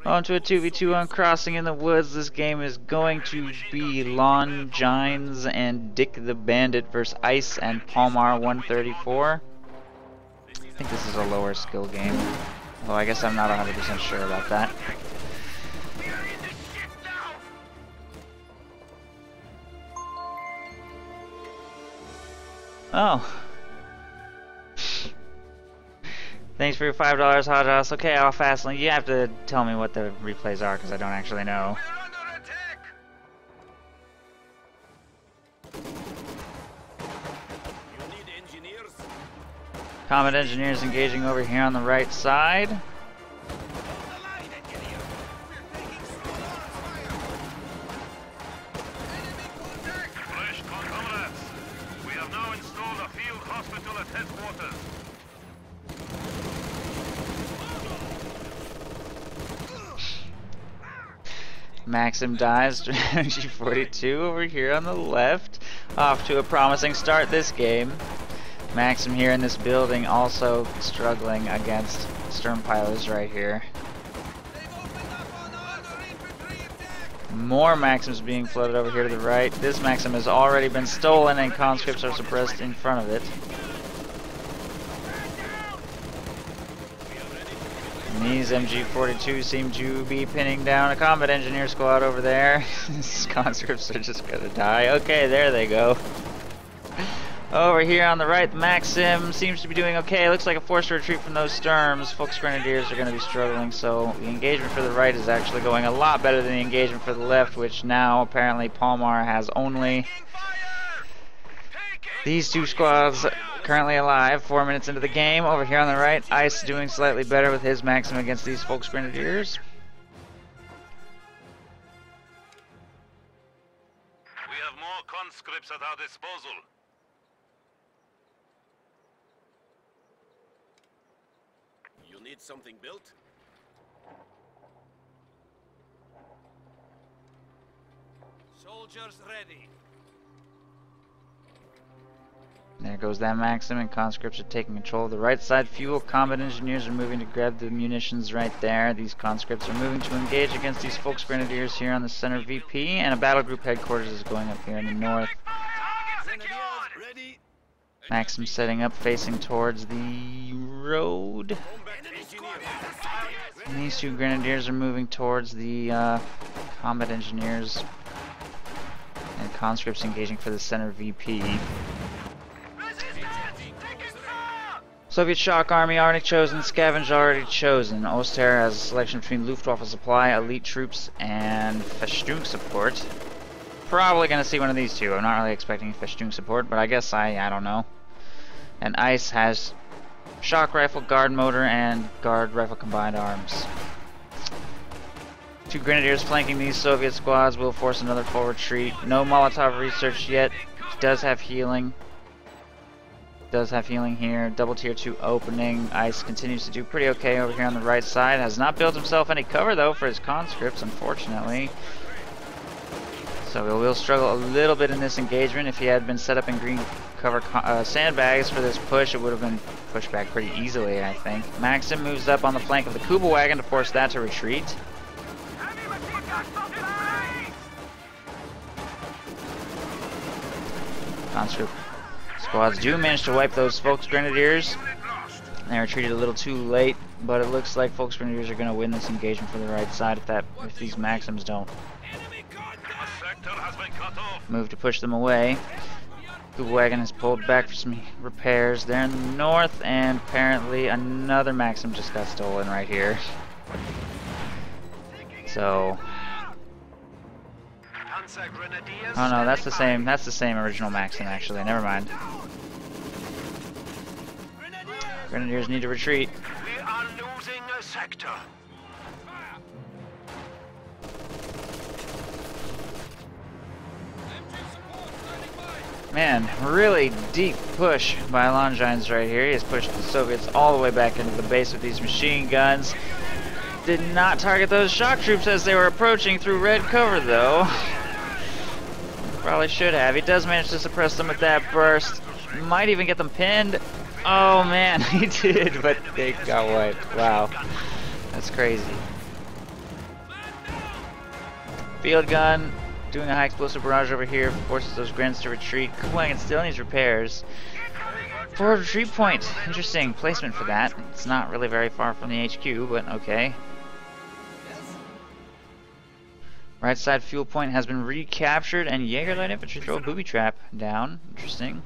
On to a 2v2 on Crossing in the Woods. This game is going to be Longines and Dick the Bandit versus Ice and Palmar134. I think this is a lower skill game. Well, I guess I'm not 100% sure about that. Oh. Thanks for your $5, Hot House. Okay, I'll fast link. You have to tell me what the replays are because I don't actually know. Combat engineers engaging over here on the right side. We have now installed a field hospital at headquarters. Maxim dies. Strategy 42 over here on the left. Off to a promising start this game. Maxim here in this building also struggling against Sturmpilers right here. More Maxims being floated over here to the right. This Maxim has already been stolen and conscripts are suppressed in front of it. And these MG42 seem to be pinning down a combat engineer squad over there. These conscripts are just gonna die. Okay, there they go. Over here on the right, the Maxim seems to be doing okay. Looks like a forced retreat from those Sturms. Folks Grenadiers are going to be struggling, so the engagement for the right is actually going a lot better than the engagement for the left, which now apparently Palmar has only these two squads currently alive. 4 minutes into the game. Over here on the right, Ice doing slightly better with his Maxim against these Folks Grenadiers. We have more conscripts at our disposal. Need something built? Soldiers ready. There goes that Maxim, and conscripts are taking control of the right side. Fuel combat engineers are moving to grab the munitions right there. These conscripts are moving to engage against these Folks Grenadiers here on the center VP, and a battle group headquarters is going up here in the north. Maxim setting up, facing towards the road. And these two Grenadiers are moving towards the combat engineers. And conscripts engaging for the center VP. Soviet Shock Army already chosen, Scavenge already chosen. Oster has a selection between Luftwaffe supply, elite troops, and Festung support. Probably gonna see one of these two. I'm not really expecting Festung support, but I guess I don't know. And Ice has shock rifle, guard motor, and guard rifle combined arms. Two Grenadiers flanking these Soviet squads will force another full retreat. No Molotov research yet. He does have healing. Does have healing here. Double tier 2 opening. Ice continues to do pretty okay over here on the right side. Has not built himself any cover though for his conscripts, unfortunately. So we will struggle a little bit in this engagement. If he had been set up in green cover sandbags for this push, it would have been pushed back pretty easily, I think. Maxim moves up on the flank of the Kuba wagon to force that to retreat. Conscript squads do manage to wipe those Folks Grenadiers. They retreated a little too late, but it looks like Folks Grenadiers are going to win this engagement for the right side if these Maxims don't move to push them away. The wagon is pulled back for some repairs there in the north, and apparently another Maxim just got stolen right here. So, oh no, that's the same original Maxim actually. Never mind. Grenadiers need to retreat. We are losing a sector. Man, really deep push by Longines right here. He has pushed the Soviets all the way back into the base with these machine guns. Did not target those shock troops as they were approaching through red cover though. Probably should have. He does manage to suppress them with that burst. Might even get them pinned. Oh man, he did, but they got wiped. Wow. That's crazy. Field gun, doing a high explosive barrage over here, forces those Grens to retreat. Kuwang still needs repairs. Forward retreat point. Interesting placement for that. It's not really very far from the HQ, but okay. Right side fuel point has been recaptured, and Jaeger light infantry throw a booby trap down. Interesting.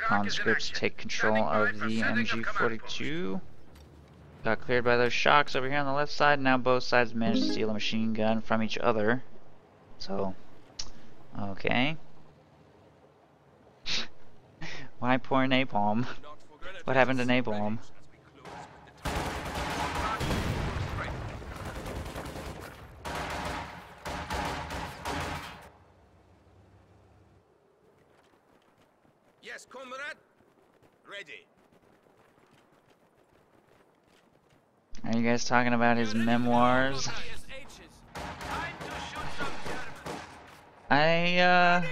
Conscripts take control of the MG42. Got cleared by those shocks over here on the left side. Now both sides managed to steal a machine gun from each other. So, okay. Why pour napalm? What happened to napalm? Yes, comrade. Ready. Are you guys talking about his memoirs? I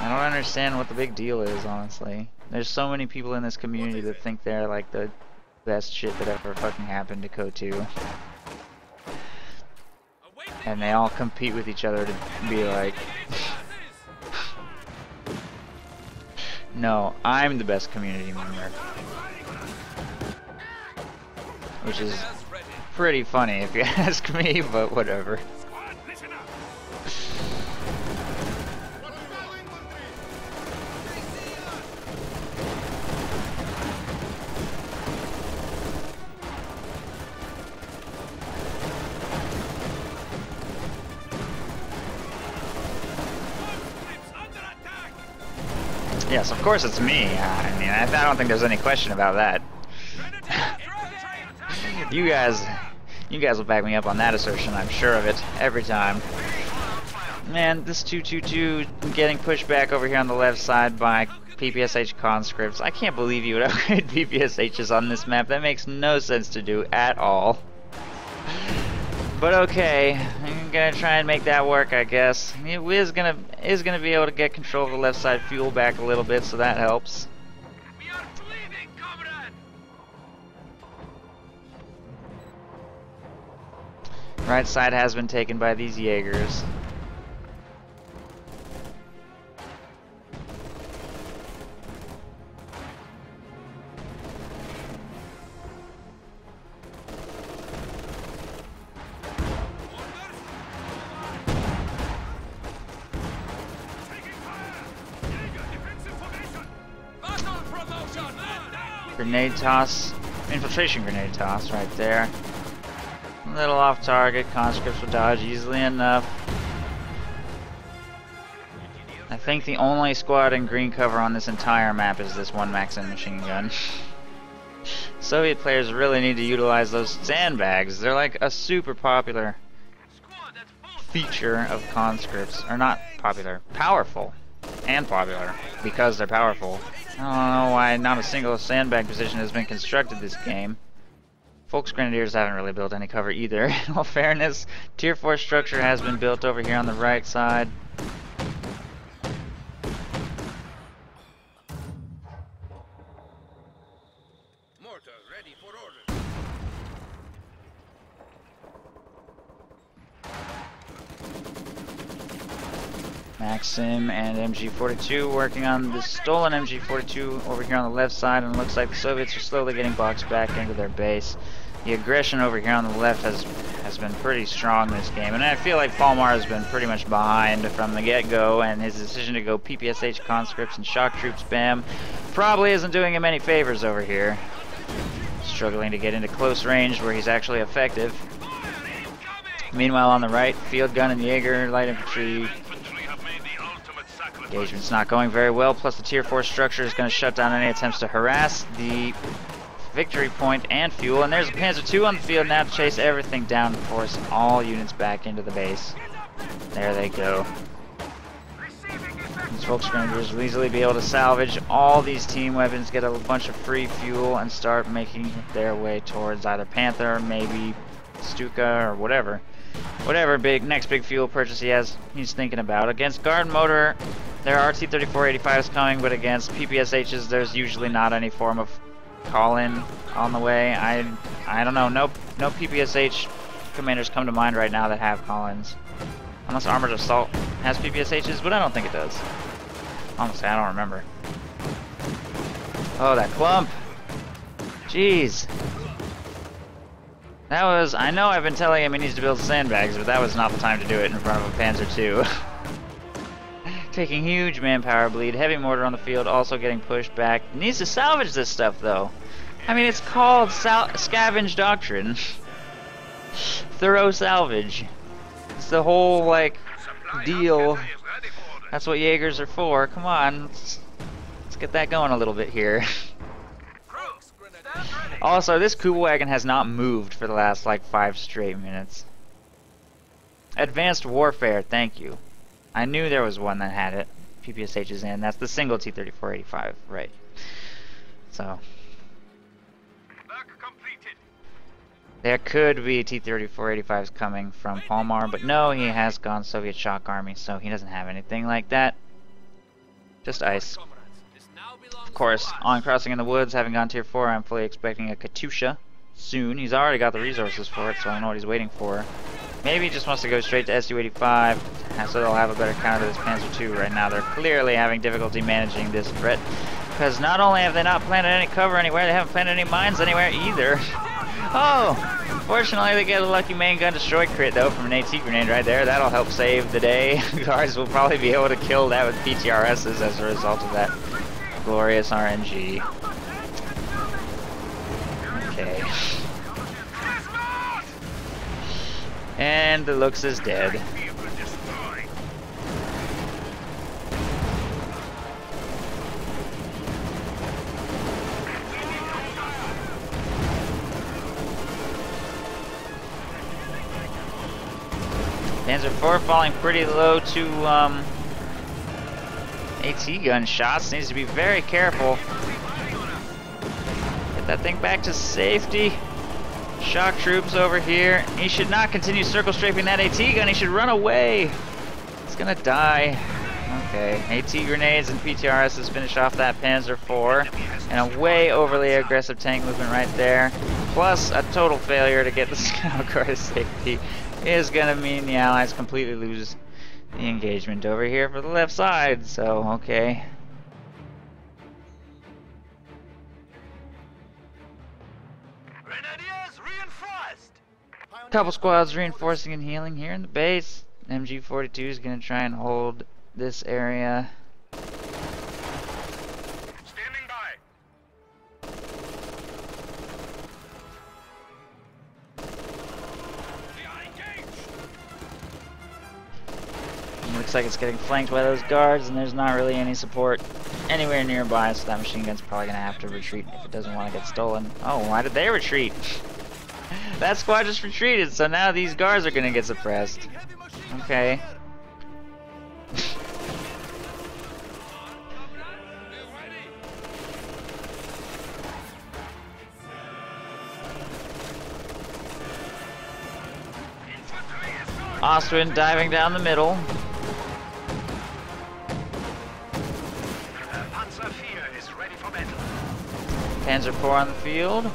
don't understand what the big deal is, honestly. There's so many people in this community that think they're like the best shit that ever fucking happened to KO2. And they all compete with each other to be like, no, I'm the best community member. Which is pretty funny if you ask me, but whatever. Yes, of course it's me. I mean, I don't think there's any question about that. You guys will back me up on that assertion, I'm sure of it, every time. Man, this 222 getting pushed back over here on the left side by PPSH conscripts. I can't believe you would upgrade PPSHs on this map. That makes no sense to do at all. But okay, I'm gonna try and make that work, I guess. It is gonna be able to get control of the left side fuel back a little bit, so that helps. We are bleeding, comrade. Right side has been taken by these Jaegers. Grenade toss, infiltration grenade toss right there. A little off target, conscripts will dodge easily enough. I think the only squad in green cover on this entire map is this one Maxim machine gun. Soviet players really need to utilize those sandbags. They're like a super popular feature of conscripts. Or not popular, powerful. And popular, because they're powerful. I don't know why not a single sandbag position has been constructed this game. Folks Grenadiers haven't really built any cover either. In all fairness, Tier 4 structure has been built over here on the right side. Mortar ready for orders. Maxim and MG42 working on the stolen MG42 over here on the left side, and it looks like the Soviets are slowly getting boxed back into their base. The aggression over here on the left has been pretty strong this game, and I feel like Palmar has been pretty much behind from the get-go, and his decision to go PPSH conscripts and shock troops spam probably isn't doing him any favors over here. Struggling to get into close range where he's actually effective. Meanwhile on the right, field gun and Jaeger light infantry. Engagement's not going very well, plus the Tier 4 structure is going to shut down any attempts to harass the victory point and fuel. And there's a Panzer II on the field now to chase everything down and force all units back into the base. There they go. These folks Grenadiers will easily be able to salvage all these team weapons, get a bunch of free fuel, and start making their way towards either Panther, maybe Stuka, or whatever. whatever next big fuel purchase he's thinking about. Against guard motor, there are T-3485s coming, but against PPSHs, there's usually not any form of call-in on the way. I don't know. No PPSH commanders come to mind right now that have call-ins. Unless Armored Assault has PPSHs, but I don't think it does. Honestly, I don't remember. Oh, that clump! Jeez. That was... I know I've been telling him he needs to build sandbags, but that was not the time to do it in front of a Panzer II. Taking huge manpower bleed. Heavy mortar on the field, also getting pushed back. Needs to salvage this stuff, though. I mean, it's called scavenge doctrine. Thorough salvage. It's the whole, like, deal. That's what Jaegers are for. Come on. Let's get that going a little bit here. Also, this Kubelwagen has not moved for the last, like, 5 straight minutes. Advanced Warfare, thank you. I knew there was one that had it. PPSH is in. That's the single T-3485, right. So. There could be T-3485s coming from Palmar, but no, he has gone Soviet Shock Army, so he doesn't have anything like that. Just ice. Of course, on Crossing in the Woods, having gone Tier 4, I'm fully expecting a Katyusha soon. He's already got the resources for it, so I don't know what he's waiting for. Maybe he just wants to go straight to Su-85, so they'll have a better counter to this Panzer II right now. They're clearly having difficulty managing this threat, because not only have they not planted any cover anywhere, they haven't planted any mines anywhere either. Oh! Fortunately, they get a lucky main gun destroy crit, though, from an AT grenade right there. That'll help save the day. Guards will probably be able to kill that with PTRSs as a result of that glorious RNG. Okay. And the Lux is dead. Panzer IV falling pretty low to AT gun shots. Needs to be very careful. Get that thing back to safety. Shock troops over here. He should not continue circle strafing that AT gun. He should run away. He's gonna die. Okay, AT grenades and PTRSs finish off that Panzer IV. And a way overly aggressive tank movement right there. Plus a total failure to get the scout car to safety is gonna mean the Allies completely lose the engagement over here for the left side. So, okay. Couple squads reinforcing and healing here in the base. MG42 is going to try and hold this area. Standing by. Looks like it's getting flanked by those guards, and there's not really any support anywhere nearby, so that machine gun's probably going to have to retreat if it doesn't want to get stolen. Oh, why did they retreat? That squad just retreated, so now these guards are gonna get suppressed. Okay. Ostwind diving down the middle. Panzer IV is ready for battle. Panzer IV on the field.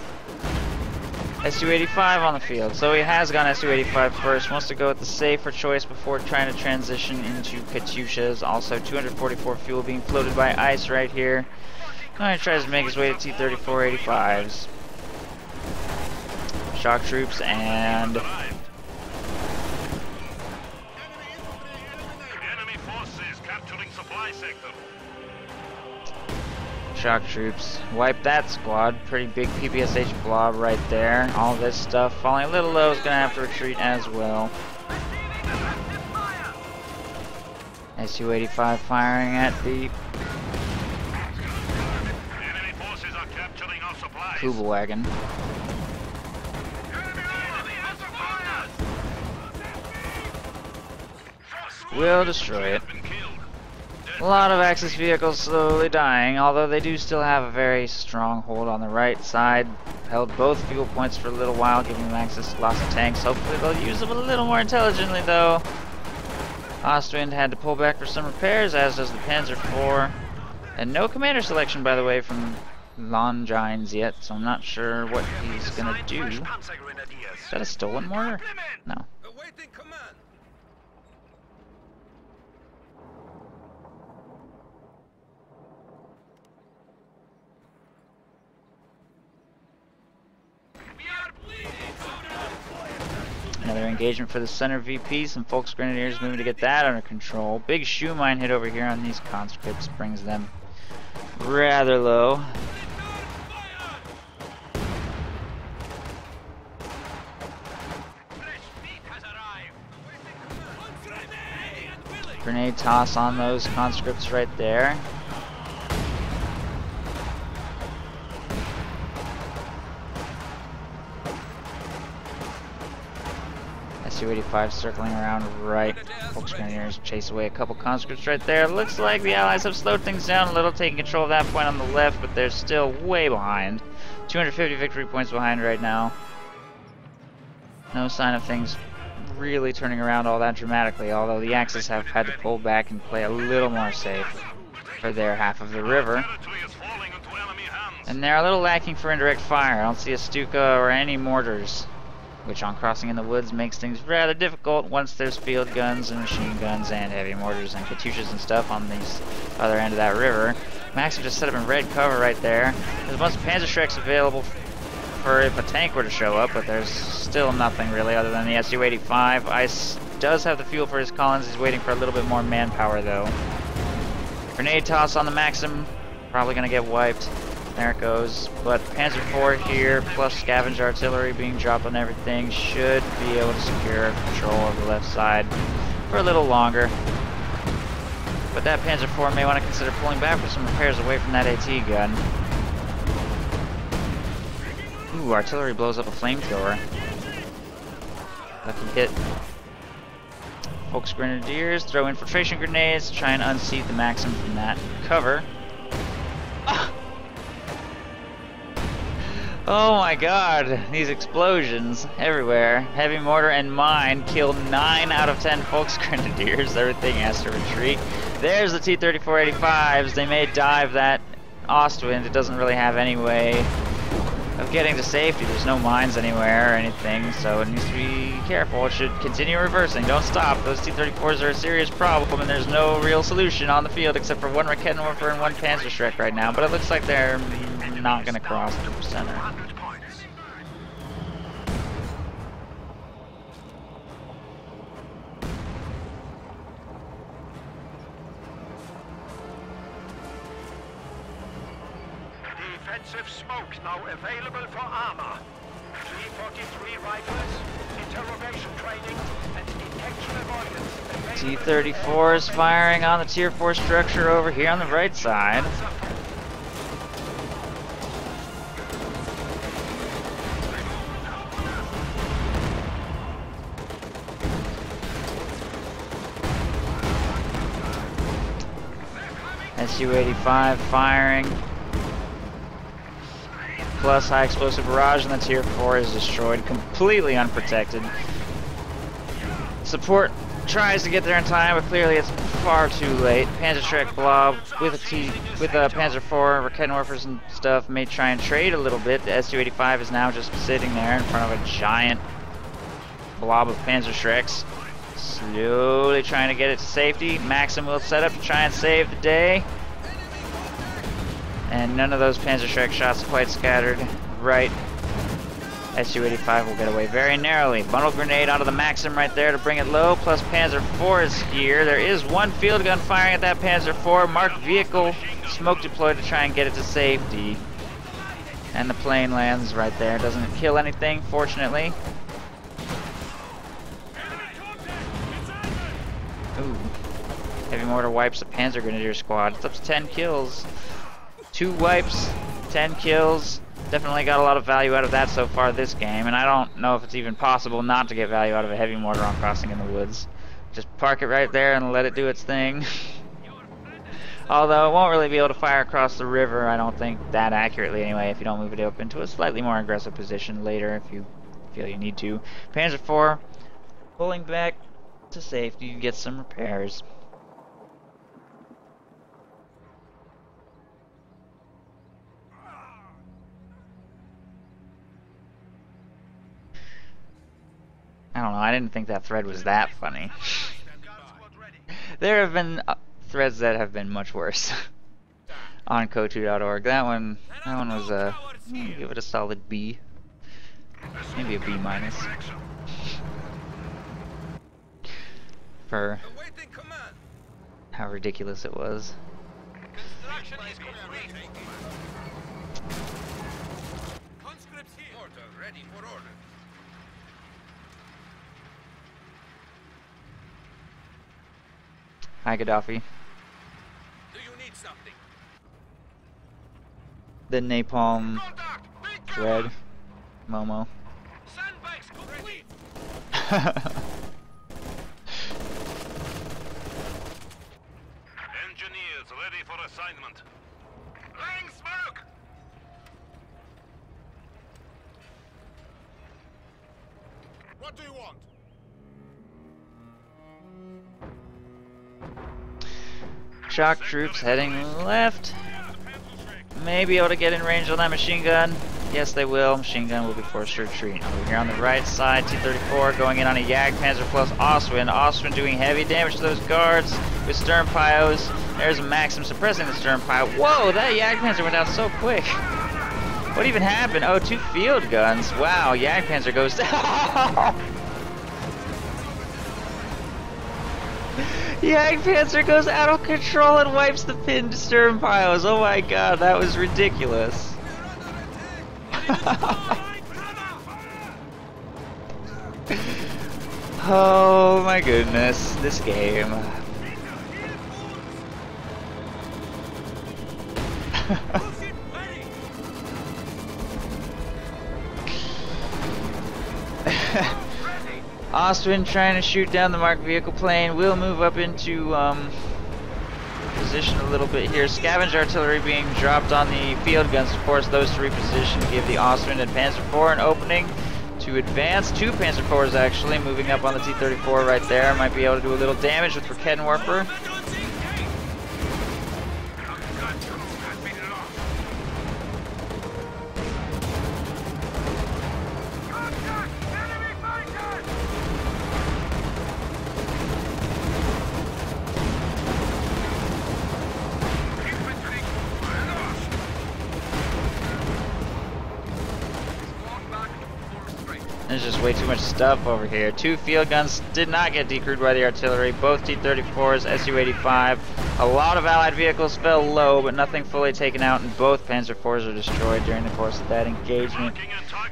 Su-85 on the field. So he has gone Su-85 first. Wants to go with the safer choice before trying to transition into Katyushas. Also 244 fuel being floated by ice right here. Now he tries to make his way to T-3485s. Shock troops and... Enemy forces capturing supply sector. Shock troops. Wipe that squad. Pretty big PPSH blob right there. All this stuff falling a little low is going to have to retreat as well. Su-85 firing at the Enemy forces are capturing our supplies. Kubelwagen. Will destroy it. A lot of Axis vehicles slowly dying, although they do still have a very strong hold on the right side. held both fuel points for a little while, giving them access to lots of tanks. Hopefully they'll use them a little more intelligently, though. Ostwind had to pull back for some repairs, as does the Panzer IV. And no commander selection, by the way, from Longines yet, so I'm not sure what he's gonna do. Is that a stolen mortar? No. Awaiting command. Another engagement for the center VP. Some Volksgrenadiers moving to get that under control. Big shoe mine hit over here on these conscripts brings them rather low. Grenade toss on those conscripts right there. Su-85 circling around right. Volksgrenadiers chase away a couple conscripts right there. Looks like the Allies have slowed things down a little, taking control of that point on the left, but they're still way behind. 250 victory points behind right now. No sign of things really turning around all that dramatically, although the Axis have had to pull back and play a little more safe for their half of the river. And they're a little lacking for indirect fire. I don't see a Stuka or any mortars, which on crossing in the woods makes things rather difficult once there's field guns and machine guns and heavy mortars and Katyushas and stuff on the other end of that river. Maxim just set up in red cover right there. There's a bunch of Panzerschrecks available for if a tank were to show up, but there's still nothing really other than the Su-85. Ice does have the fuel for his Collins. He's waiting for a little bit more manpower though. Grenade toss on the Maxim. Probably gonna get wiped. There it goes. But Panzer IV here, plus scavenge artillery being dropped on everything, should be able to secure control of the left side for a little longer. But that Panzer IV may want to consider pulling back for some repairs away from that AT gun. Ooh, artillery blows up a flamethrower. Lucky hit. Volksgrenadiers throw infiltration grenades to try and unseat the Maxim from that cover. Ah! Oh my god, these explosions everywhere. Heavy mortar and mine killed 9 out of 10 Volksgrenadiers. Everything has to retreat. There's the T-3485s. They may dive that Ostwind. It doesn't really have any way of getting to safety. There's no mines anywhere or anything, so it needs to be careful. It should continue reversing. Don't stop. Those T-34s are a serious problem, and there's no real solution on the field except for one Raketenwerfer and one Panzerschreck right now. But it looks like they're not going to cross the center. Defensive smoke now available for armor. T-43 rifles, interrogation training, and detection avoidance. T-34 is firing on the Tier 4 structure over here on the right side. Su-85 firing. Plus high explosive barrage, and the Tier 4 is destroyed, completely unprotected. Support tries to get there in time, but clearly it's far too late. Panzerschreck blob with a Panzer IV, Raketenwerfers and stuff may try and trade a little bit. The Su-85 is now just sitting there in front of a giant blob of Panzerschrecks, slowly trying to get it to safety. Maxim will set up to try and save the day. And none of those Panzerschreck shots quite scattered right. Su-85 will get away very narrowly. Bundle grenade onto the Maxim right there to bring it low, plus Panzer IV is here. There is one field gun firing at that Panzer IV. Marked vehicle smoke deployed to try and get it to safety. And the plane lands right there. Doesn't kill anything, fortunately. Ooh. Heavy mortar wipes the Panzer Grenadier squad. It's up to 10 kills. 2 wipes, 10 kills. Definitely got a lot of value out of that so far this game, and I don't know if it's even possible not to get value out of a heavy mortar on crossing in the woods. Just park it right there and let it do its thing. Although it won't really be able to fire across the river, I don't think, that accurately anyway, if you don't move it up into a slightly more aggressive position later if you feel you need to. Panzer IV pulling back to safety to get some repairs. I don't know, I didn't think that thread was that funny. There have been threads that have been much worse on Kotu.org. That one was give it a solid B. Maybe a B minus. For how ridiculous it was. Conscripts here. Mortar ready for order. Hi, Gaddafi. Do you need something? The napalm thread. Momo. Sandbags complete. Engineers ready for assignment. Laying smoke! What do you want? Shock troops heading left. May be able to get in range on that machine gun. Yes, they will. Machine gun will be forced to retreat. Over here on the right side, T-34 going in on a Jagdpanzer plus Ostwind. Ostwind doing heavy damage to those guards with stern pyos. There's a Maxim suppressing the stern pyo. Whoa, that Jagdpanzer went out so quick. What even happened? Oh, 2 field guns. Wow, Jagdpanzer goes down. Jagdpanzer goes out of control and wipes the pinned stern pyos. Oh my god, that was ridiculous. Oh my goodness, this game. Ostwind trying to shoot down the marked vehicle plane. We'll move up into position a little bit here. Scavenge artillery being dropped on the field guns to force those to reposition. Give the Ostwind and Panzer IV an opening to advance. 2 Panzer IVs actually moving up on the T-34 right there. Might be able to do a little damage with Raketenwerfer. There's just way too much stuff over here. 2 field guns did not get decrewed by the artillery. Both T-34s, Su-85. A lot of allied vehicles fell low, but nothing fully taken out, and both Panzer IVs are destroyed during the course of that engagement.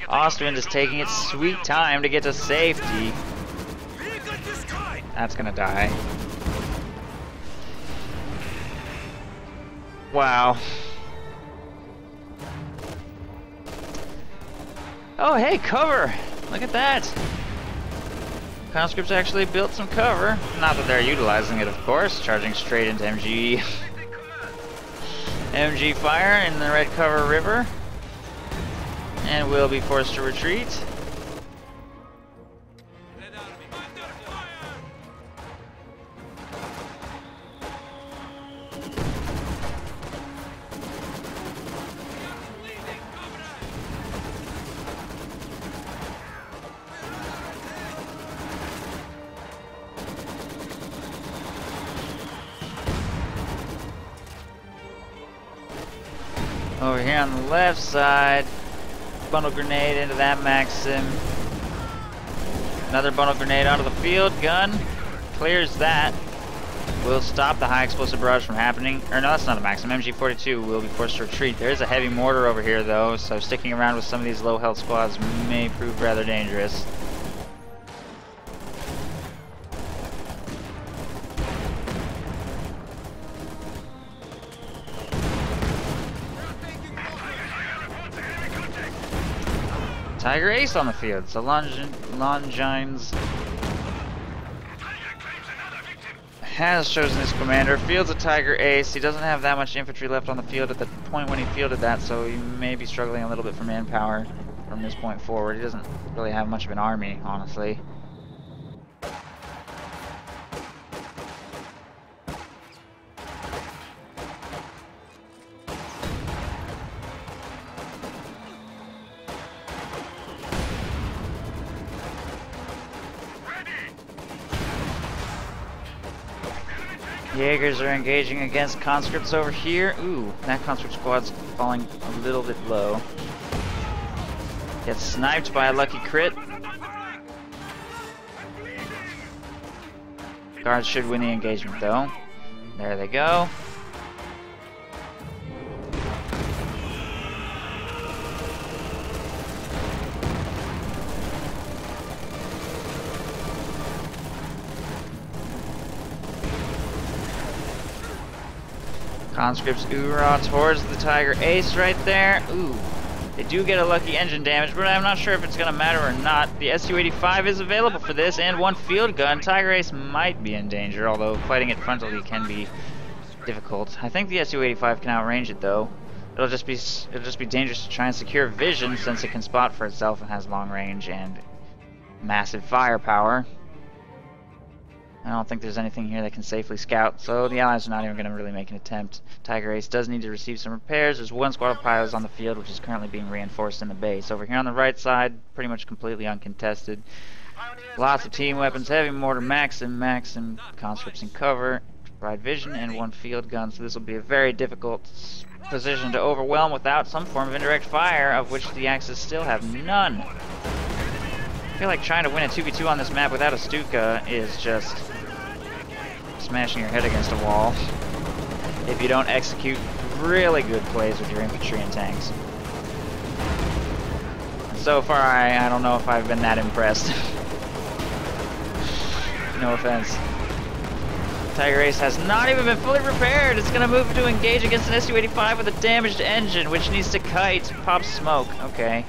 Ostwind is taking its sweet time to get to safety. That's gonna die. Wow. Oh, hey, cover! Look at that! Conscripts actually built some cover. Not that they're utilizing it, of course. Charging straight into MG. MG fire in the Red Cover River. And will be forced to retreat. Over here on the left side, bundle grenade into that Maxim. Another bundle grenade onto the field gun. Clears that. Will stop the high explosive barrage from happening. Or no, that's not a Maxim. MG42 will be forced to retreat. There is a heavy mortar over here though, so sticking around with some of these low health squads may prove rather dangerous. Tiger Ace on the field, so Longines has chosen his commander. Fields a Tiger Ace. He doesn't have that much infantry left on the field at the point when he fielded that, so he may be struggling a little bit for manpower from this point forward. He doesn't really have much of an army, honestly. Jaegers are engaging against conscripts over here. Ooh, that conscript squad's falling a little bit low. Gets sniped by a lucky crit. Guards should win the engagement though. There they go. Conscripts oorah towards the Tiger Ace right there. Ooh, they do get a lucky engine damage, but I'm not sure if it's going to matter or not. The Su-85 is available for this, and one field gun. Tiger Ace might be in danger, although fighting it frontally can be difficult. I think the Su-85 can outrange it, though. It'll just be dangerous to try and secure vision, since it can spot for itself and has long range and massive firepower. I don't think there's anything here that can safely scout, so the Allies are not even going to really make an attempt. Tiger Ace does need to receive some repairs. There's one squad of pilots on the field, which is currently being reinforced in the base. Over here on the right side, pretty much completely uncontested. Lots of team weapons, heavy mortar, Maxim, conscripts in cover, provide vision, and one field gun, so this will be a very difficult position to overwhelm without some form of indirect fire, of which the Axis still have none. I feel like trying to win a 2v2 on this map without a Stuka is just smashing your head against a wall if you don't execute really good plays with your infantry and tanks. And so far, I don't know if I've been that impressed. No offense. Tiger Ace has not even been fully repaired. It's going to move to engage against an Su-85 with a damaged engine, which needs to kite. Pop smoke. Okay.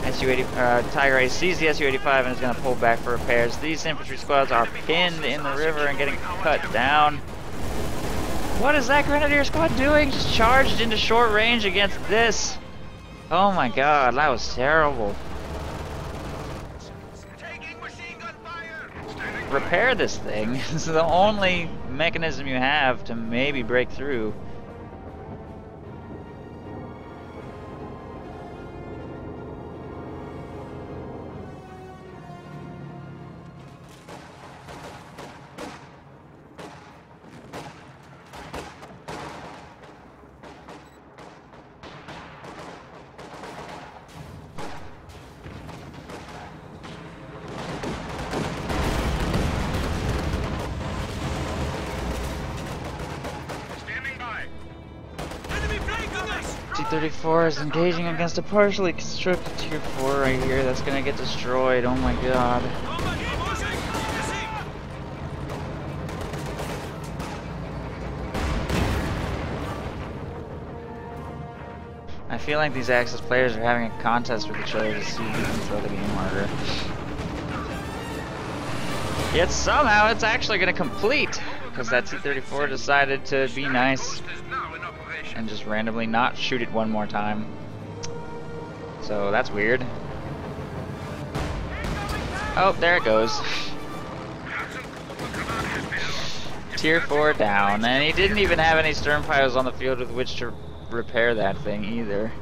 Tiger Ace sees the Su-85 and is going to pull back for repairs. These infantry squads are pinned in the river and getting cut down. What is that Grenadier squad doing? Just charged into short range against this. Oh my god, that was terrible. Repair this thing. This is the only mechanism you have to maybe break through. T-34 is engaging against a partially constructed Tier 4 right here. That's gonna get destroyed. Oh my god. I feel like these Axis players are having a contest with each other to see who can throw the game harder. Yet somehow it's actually gonna complete, because that T-34 decided to be nice and just randomly not shoot it one more time. So that's weird. Oh, there it goes. Tier 4 down, and he didn't even have any stern piles on the field with which to repair that thing either.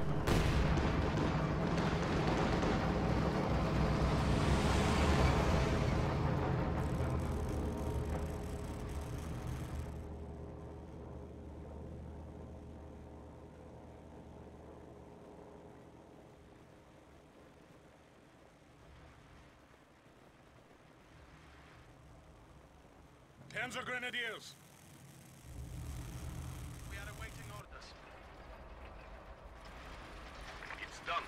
Panzer Grenadiers! We are awaiting orders. It's done.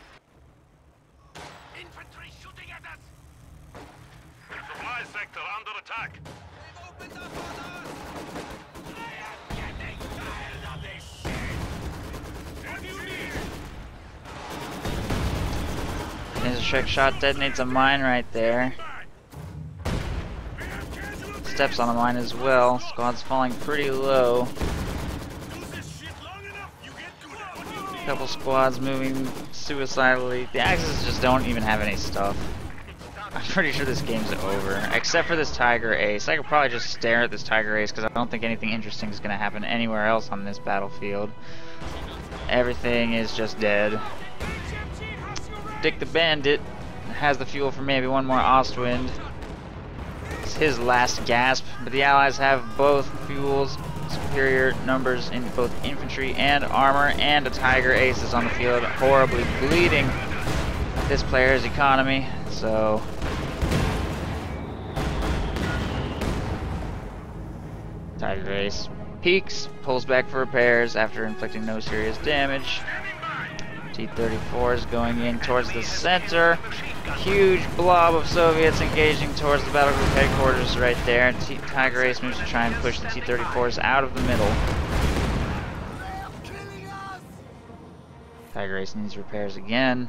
Infantry shooting at us! Supply sector under attack. They've opened up on us! I am getting tired of this shit! What do you need? There's a trick shot, detonates a mine right there. steps on the mine as well. Squad's falling pretty low. Couple squads moving suicidally. The Axis just don't even have any stuff. I'm pretty sure this game's over. Except for this Tiger Ace. I could probably just stare at this Tiger Ace because I don't think anything interesting is going to happen anywhere else on this battlefield. Everything is just dead. Dick the Bandit has the fuel for maybe one more Ostwind. It's his last gasp, but the Allies have both fuels, superior numbers in both infantry and armor, and a Tiger Ace is on the field, horribly bleeding this player's economy. So Tiger Ace peeks, pulls back for repairs after inflicting no serious damage. T-34 is going in towards the center. Huge blob of Soviets engaging towards the battle group headquarters right there. Tiger Ace moves to try and push the T-34s out of the middle. Tiger Ace needs repairs again.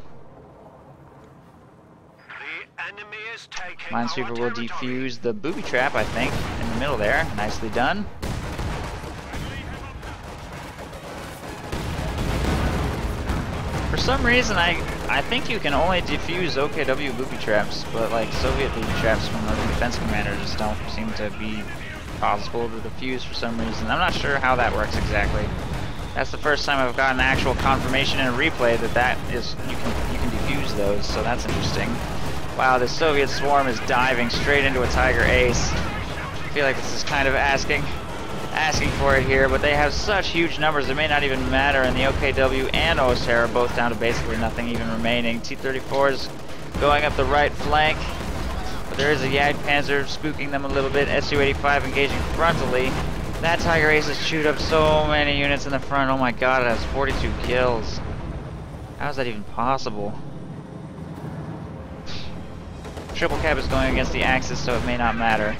Minesweeper will defuse the booby trap, I think, in the middle there. Nicely done. For some reason, I think you can only defuse OKW booby traps, but like Soviet booby traps from the defense commander just don't seem to be possible to defuse for some reason. I'm not sure how that works exactly. That's the first time I've gotten actual confirmation in a replay that you can defuse those, so that's interesting. Wow, this Soviet swarm is diving straight into a Tiger Ace. I feel like this is kind of asking for it here, but they have such huge numbers it may not even matter, and the OKW and OSTER are both down to basically nothing even remaining. T-34 is going up the right flank, but there is a Jagdpanzer spooking them a little bit. Su-85 engaging frontally. That Tiger Ace has chewed up so many units in the front. Oh my god, it has 42 kills. How is that even possible? Triple cap is going against the Axis, so it may not matter.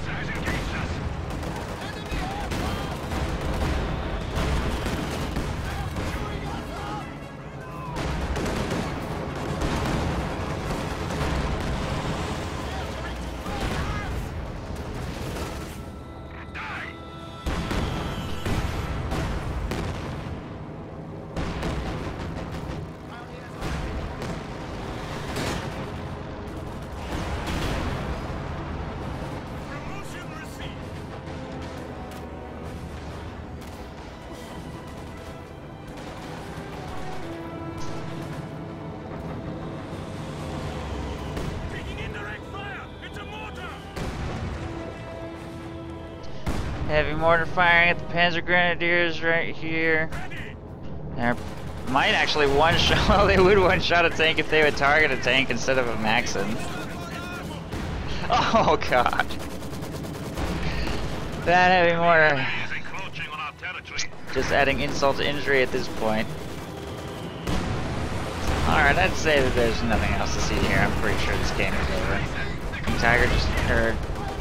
Heavy mortar firing at the Panzer Grenadiers right here. They might actually one-shot, well, they would one-shot a tank if they would target a tank instead of a Maxim. Oh god. That heavy mortar. Just adding insult to injury at this point. Alright, I'd say that there's nothing else to see here. I'm pretty sure this game is over.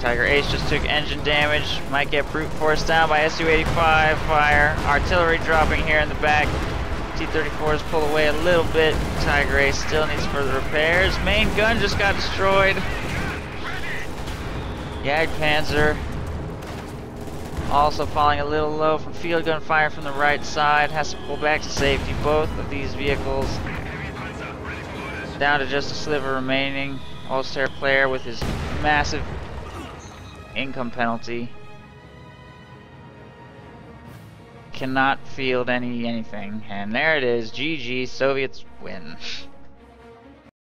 Tiger Ace just took engine damage. Might get brute force down by Su-85 fire. Artillery dropping here in the back. T-34s pull away a little bit. Tiger Ace still needs further repairs. Main gun just got destroyed. Jagdpanzer also falling a little low from field gun fire from the right side. Has to pull back to safety. Both of these vehicles down to just a sliver remaining. Ulster player with his massive income penalty cannot field anything, and there it is. GG, Soviets win.